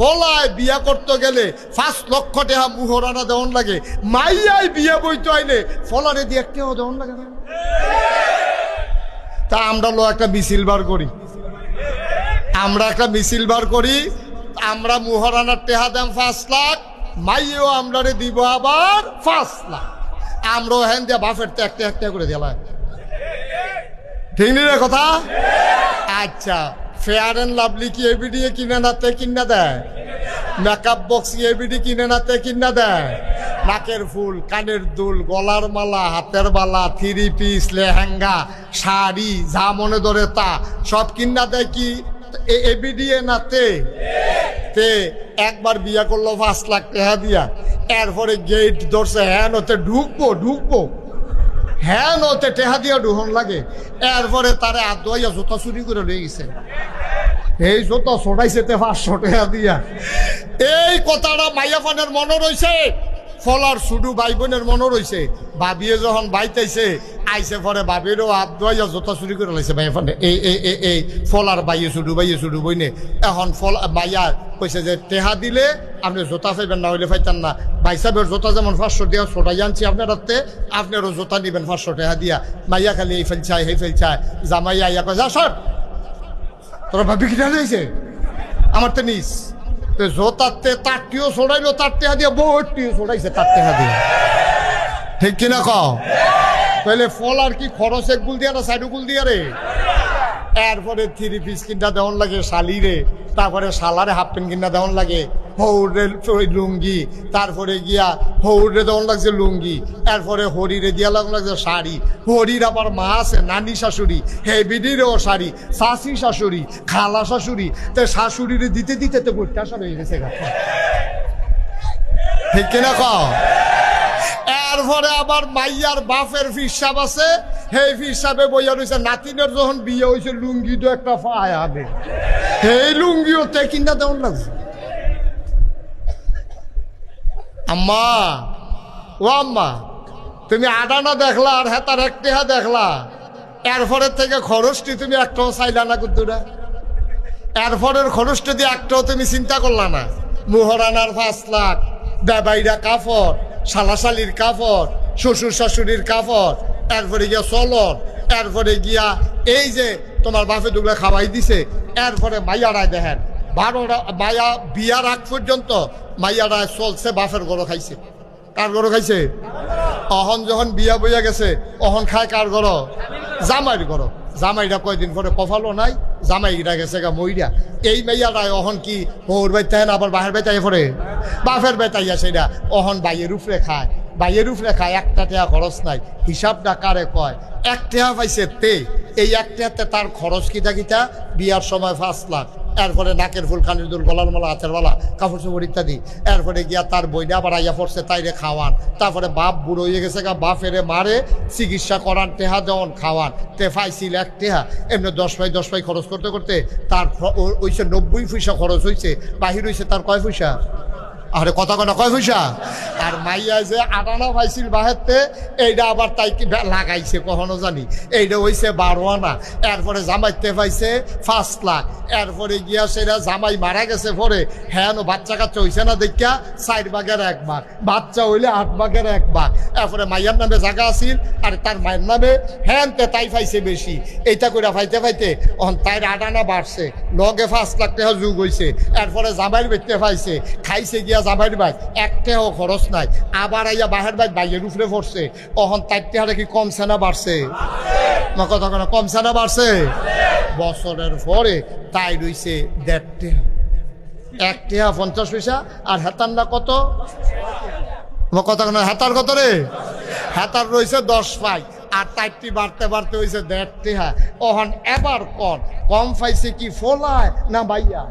ফলায় বিয়া করতে গেলে 5 লক্ষ টাকা মুহরানা দেওয়ান লাগে, মাইয়াই বিয়ে বইতে আইলে ফলারে দিয়ে একটাও দেওয়ান লাগে না। তা আমরা একটা মিছিল বার করি, আমরা মুহরানার টেহা দাম 5 লাখ, মাইয়েও আমরা দিব আবার 5 লাখ, আমরাও হ্যান দিয়া বাফের তো একটা করে দিলাম। ঠিক নি রে কথা? আচ্ছা, ফেয়ার অ্যান্ড লাভলি কি এবিডি কিনে নাতে কিনা দেয়? মেকআপ বক্স কি এবিডি কিনে নাতে কিনা দেয়? নাকের ফুল, কানের দুল, গলার মালা, হাতের বালা, 3 পিস, লেহেঙ্গা, শাড়ি, যা মনে ধরে তা সব কিনা দেয় কি এবিডি নাতে? তে একবার বিয়া করলো 5 লাখ টাকা দিয়া, এরপরে গেট ধরছে, হ্যান ওতে ঢুকবো হ্যাঁ ওতে টেহা দিয়া ঢুহন লাগে, এরপরে তারে আদোয়া জোতা চুরি করে লয়ে গেছে, এই জোতা ছড়াইছে 500 টাকা দিয়া। এই কথাটা মাইয়া ফানের মনে রয়েছে, ফলার শুধু ভাই বোনের মনে রয়েছে। ভাবিয়ে যখন বাইতাইছে আইসে পরে ভাবিরও আদোয়া জোতা চুরি করে লাইছে মাইয়া ফানে। এই ফলার বাইয়ে শুধু বইনে এখন ফল মাইয়া কইছে যে টেহা দিলে আপনি জোতা পাইবেন, না হইলে পাইতেন না। ভাই সাহেবের জোতা যেমন 500 টাকা ছোটাই আনছি আপনার হাতে, আপনারও জোতা নিবেন 500 টাকা দিয়া। মাইয়া খালি এই ফেলছায় সেই ফেলছায়, জামাইয়া আইয়া কয় যা সর, তোরা ভাবি কিনা হয়েছে আমার তো নিস। তো জোতাতে তারটিও ছোড়াইলো, তার টেহা দিয়া, বউটিও ছোড়াইছে তার টেহা দিয়া। ঠিক কিনা কও? তাহলে ফল আর কি খরচ এক গুল দিয়া না সাইড গুল দিয়া রে? এরপরে 3 পিস কিনা দেওয়ান লাগে শালিরে, তারপরে শালারে হাফ প্যান্ট কিনা দেওয়ান লাগে, হৌরে লুঙ্গি, তারপরে গিয়া হৌরে দেওয়ান লাগছে লুঙ্গি, এরপরে হরিরে দিয়া লাগছে শাড়ি। হরির আবার মা আছে নানি শাশুড়ি, হেবিডিরও শাড়ি, শাশি শাশুড়ি, খালা শাশুড়ি, তো শাশুড়িরে দিতে দিতে তো প্রত্যাশা হয়ে গেছে। ঠিক কিনা কও? এরপরে আবার মাইয়ার বাপের ফিসাব আছে, সেই ফিসাবে বইয়া রয়েছে। নাতিনের যখন বিয়ে হয়েছে লুঙ্গি তো একটা পায় হবে, সেই লুঙ্গিও তে কিনা দেওয়ান লাগছে। আম্মা ও আম্মা, তুমি আডানা দেখলা আর হেতার একটেহা দেখলা, এরপরে থেকে খরচটি তুমি একটাও চাইলা না কুদ্দুরা, এরপরের খরচটা দিয়ে একটাও তুমি চিন্তা করলা না। মুহরানার 5 লাখ, বেবাইরা কাপড়, শালাশালির কাপড়, শ্বশুর শাশুড়ির কাপড়, এরপরে গিয়া চলন, এরপরে গিয়া এই যে তোমার বাপে দুগুলা খাওয়াই দিছে। এরপরে মাইয়ারায় দেখেন 12টা মাইয়া বিয়ার আগ পর্যন্ত মাইয়ারায় চলছে বাপের গরো খাইছে। কার গরো খাইছে? অহন যখন বিয়া বইয়া গেছে অহন খায় কার গরো? জামাইয়ের গরো। জামাইটা কয়দিন পরে কফালো নাই, জামাইটা গেছে গা মইরা। এই মাইয়ারায় অহন কি ওর বাইতে আবার বাহের বাইতে পরে বাপের বেতাইয়া সেটা অহন বাইয়ের উপরে খায়, বাইয়ের উপরে খায়। 1 টাকা খরচ নাই। হিসাবটা কারে কয়? 1 টাকা পাইছে তে, এই 1 টাকাতে তার খরচ কিটা বিয়ার সময় 5 লাখ, এরপরে নাকের ফুল, কানের দুল, গলার মালা, হাতের মালা, কাপড় চোপড় ইত্যাদি। এরপরে গিয়া তার বইনা আবার আইয়া পড়ছে তাইরে খাওয়ান। তারপরে বাপ বুড়ো হয়ে গেছে গা, বাপেরে মারে চিকিৎসা করান, টেহা দেওয়ান, খাওয়ান। তে পাইছিল 1 টাকা, এমনি 10 পাই খরচ করতে করতে তার হইছে 90 পয়সা খরচ হয়েছে। বাহির হয়েছে তার কয় পয়সা? আরে কথা কয় না, কয় পয়সা? আর মাইয়া যে আটানা পাইছিল বাহেরতে, এইটা আবার তাই কি লাগাইছে কখনো জানি, এইটা হইছে 12 আনা। এরপরে জামাইতে পাইছে 5 লাখ। এরপরে গিয়া সেটা জামাই মারা গেছে পরে, হ্যাঁ বাচ্চা কাচ্চা হইছে না দেখা 4 ভাগের 1 ভাগ, বাচ্চা হইলে 8 ভাগের 1 ভাগ। এরপরে মাইয়ার নামে জায়গা আছিল আর তার মায়ের নামে, হ্যাঁ তাই পাইছে বেশি। এইটা করে পাইতে তাইর আটানা বাড়ছে, লগে 5 লাখ টাকা যোগ হয়েছে। এরপরে জামাইয়ের বেচতে পাইছে, খাইছে গিয়া জামাইয়ের ভাই, 1 টাকাও খরচ নাই। আবার আইয়া বাহের ভাই বাইয়ের উপরে পড়ছে, অহন তার টাকা কি কমছে না বাড়ছে? কথা কেন, কমছে না বাড়ছে? বছরের পরে তাই রইছে 1.5 টাকা, 1 টাকা 50 পয়সা। আর হেতারটা কত? কথা কেন, হেতার কত রে? হেতার রয়েছে 10 পাই। আর তাইটি বাড়তে বাড়তে হয়েছে 1.5 টাকা। অহন এবার কম পাইছে কি ফলায় না বাইয়া?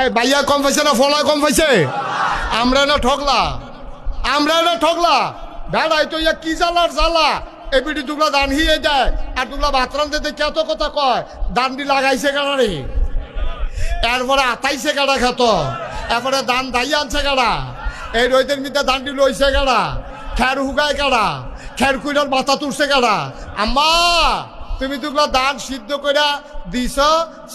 এই বাইয়া কম পাইছে না ফলায় কম পাইছে? আমরা না ঠকলা ভেড়াই তো ইয়া কি জ্বালার জ্বালা। এবিডি দুগলা দান হিয়ে যায় আর দুগলা বাতরান দিতে কত কথা কয়, দান্ডি লাগাইছে কেনা রে, এরপরে আতাইছে কেডা খেত, এরপরে দান দাই আনছে কেডা, এই রইদের মধ্যে দান্ডি লইছে কেডা, খের হুগায় কেডা, খের কুইটার মাথা তুলছে কেডা। আম্মা তুমি দুগুলা ধান সিদ্ধ করে দিছ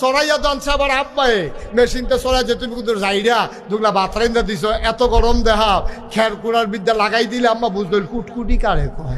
সরাইয়া দনছে আবার আব্বায়ে মেশিনটা সরাই যে তুমি কিন্তু যাইরা দুগুলা বাতরাইন্দা দিছ এত গরম দেহা খের কুড়ার বিদ্যা লাগাই দিলে আম্মা বুঝলো কুটকুটি কারে কয়